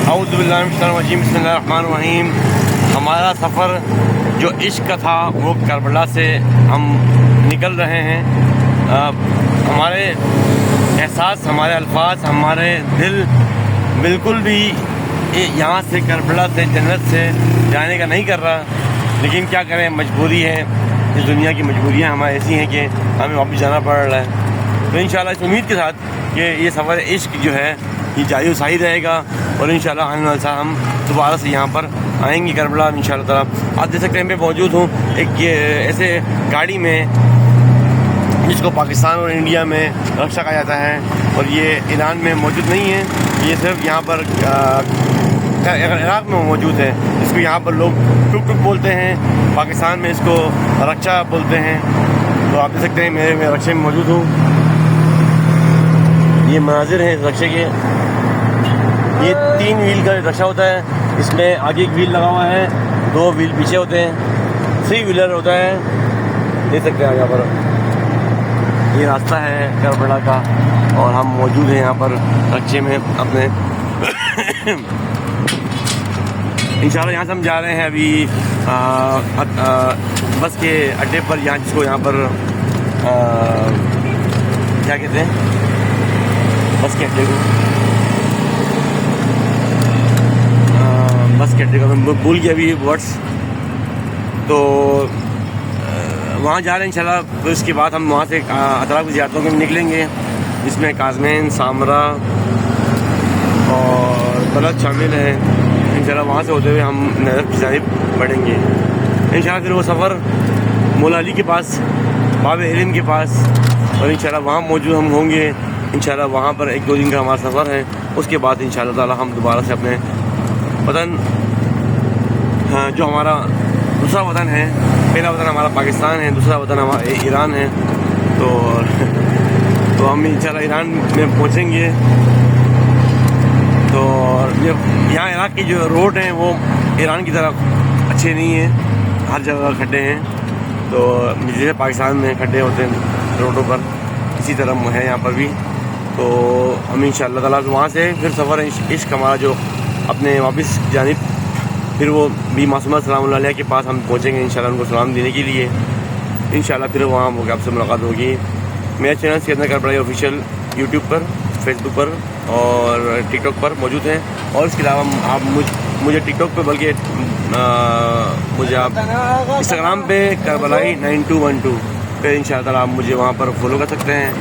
اعوذ باللہ من الشیطان الرجیم، بسم اللہ الرحمن الرحیم۔ ہمارا سفر جو عشق کا تھا وہ کربلا سے ہم نکل رہے ہیں۔ ہمارے احساس، ہمارے الفاظ، ہمارے دل بالکل بھی یہاں سے کربلا سے جنت سے جانے کا نہیں کر رہا، لیکن کیا کریں، مجبوری ہے۔ اس دنیا کی مجبوریاں ہماری ایسی ہیں کہ ہمیں واپس جانا پڑ رہا ہے۔ تو انشاءاللہ اس امید کے ساتھ کہ یہ سفر عشق جو ہے یہ جاری و ساری رہے گا، اور انشاءاللہ آنے والے سال ہم دوبارہ سے یہاں پر آئیں گے کربلا انشاءاللہ تعالیٰ۔ آپ دیکھ سکتے ہیں میں موجود ہوں ایک ایسے گاڑی میں جس کو پاکستان اور انڈیا میں رکشا کہا جاتا ہے، اور یہ ایران میں موجود نہیں ہے، یہ صرف یہاں پر عراق میں موجود ہے، جس کو یہاں پر لوگ ٹک ٹک بولتے ہیں، پاکستان میں اس کو رکشا بولتے ہیں۔ تو آپ دیکھ سکتے ہیں میں رکشے میں موجود ہوں، یہ مناظر ہیں اس رکشے کے۔ یہ 3 ویل کا رکشا ہوتا ہے، اس میں آگے ایک ویل لگا ہوا ہے، 2 ویل پیچھے ہوتے ہیں، 3 ویلر ہوتا ہے۔ دیکھ سکتے ہیں یہاں پر یہ راستہ ہے کربلا کا، اور ہم موجود ہیں یہاں پر رکشے میں اپنے۔ انشاءاللہ یہاں سے ہم جا رہے ہیں ابھی بس کے اڈے پر، یہاں جس کو یہاں پر کیا کہتے ہیں، بس کے اڈے کو، بس کے اڈے کو میں بھول گیا ابھی ورڈس۔ تو وہاں جا رہے ہیں انشاءاللہ۔ پھر اس کے بعد ہم وہاں سے اطراف کی زیارتوں میں نکلیں گے، جس میں کاظمین، سامرا اور بلد شامل ہیں۔ انشاءاللہ وہاں سے ہوتے ہوئے ہم نجف کی جانب بڑھیں گے انشاءاللہ۔ پھر وہ سفر مولا علی کے پاس، باب علم کے پاس، اور انشاءاللہ وہاں موجود ہم ہوں گے انشاءاللہ۔ وہاں پر 1-2 دن کا ہمارا سفر ہے، اس کے بعد انشاءاللہ تعالی ہم دوبارہ سے اپنے وطن، جو ہمارا دوسرا وطن ہے، پہلا وطن ہمارا پاکستان ہے، دوسرا وطن ہمارا ایران ہے، تو ہم انشاءاللہ ایران میں پہنچیں گے۔ تو یہاں عراق کی جو روڈ ہیں وہ ایران کی طرف اچھے نہیں ہیں، ہر جگہ کھڈے ہیں، تو جیسے پاکستان میں کھڈے ہوتے ہیں روڈوں پر، اسی طرح ہے یہاں پر بھی۔ تو ہم انشاءاللہ تعالیٰ وہاں سے پھر سفر عشق ہمارا جو اپنے واپس جانب، پھر وہ بھی معصومہ سلام اللہ علیہ کے پاس ہم پہنچیں گے انشاءاللہ، ان کو سلام دینے کے لیے انشاءاللہ۔ پھر وہاں آپ سے ملاقات ہوگی۔ میرے چینل سیدنا کربلائی آفیشیل یوٹیوب پر، فیس بک پر اور ٹک ٹاک پر موجود ہیں، اور اس کے علاوہ آپ مجھے ٹک ٹاک پہ، بلکہ مجھے آپ انسٹاگرام پہ کربلائی 9212 پہ انشاءاللہ تعالیٰ آپ مجھے وہاں پر فالو کر سکتے ہیں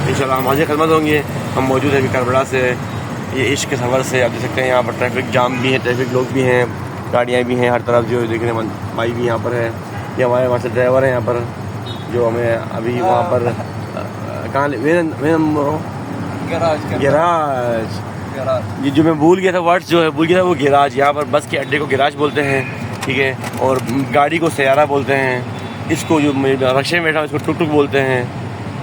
انشاءاللہ۔ ہم حاضر خدمت ہوں گے۔ ہم موجود ہیں ابھی کربلا سے، یہ عشق کے سفر سے۔ آپ دیکھ سکتے ہیں یہاں پر ٹریفک جام بھی ہے، ٹریفک لوگ بھی ہیں، گاڑیاں بھی ہیں ہر طرف، جو دیکھنے بھائی بھی یہاں پر ہے۔ یہ ہمارے وہاں سے ڈرائیور ہیں یہاں پر، جو ہمیں ابھی وہاں پر کہاں گیراج، یہ جو میں بھول گیا تھا ورڈس، جو ہے بھول گیا تھا، وہ گیراج۔ یہاں پر بس کے اڈے کو گیراج بولتے ہیں، ٹھیک ہے، اور گاڑی کو سیارہ بولتے ہیں۔ اس کو جو رکشے میں بیٹھا اس کو ٹک ٹک بولتے ہیں۔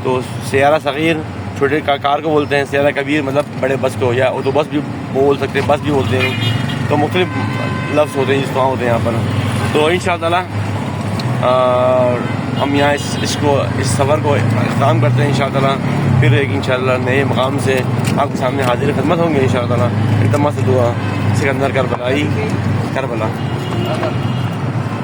تو سیارہ صغیر چھوٹے کار کو بولتے ہیں، سیارہ کبیر مطلب بڑے بس کو، یا آٹو بس بھی بول سکتے ہیں، بس بھی بولتے ہیں۔ تو مختلف لفظ ہوتے ہیں جس طرح ہوتے ہیں یہاں پر۔ تو انشاءاللہ تعالیٰ ہم یہاں اس سفر کو اختتام کرتے ہیں انشاءاللہ تعالیٰ۔ پھر ایک انشاءاللہ نئے مقام سے آپ کے سامنے حاضر خدمت ہوں گے انشاءاللہ تعالیٰ۔ ایک دمہ سے دعا، سکندر کربلائی، کربلا۔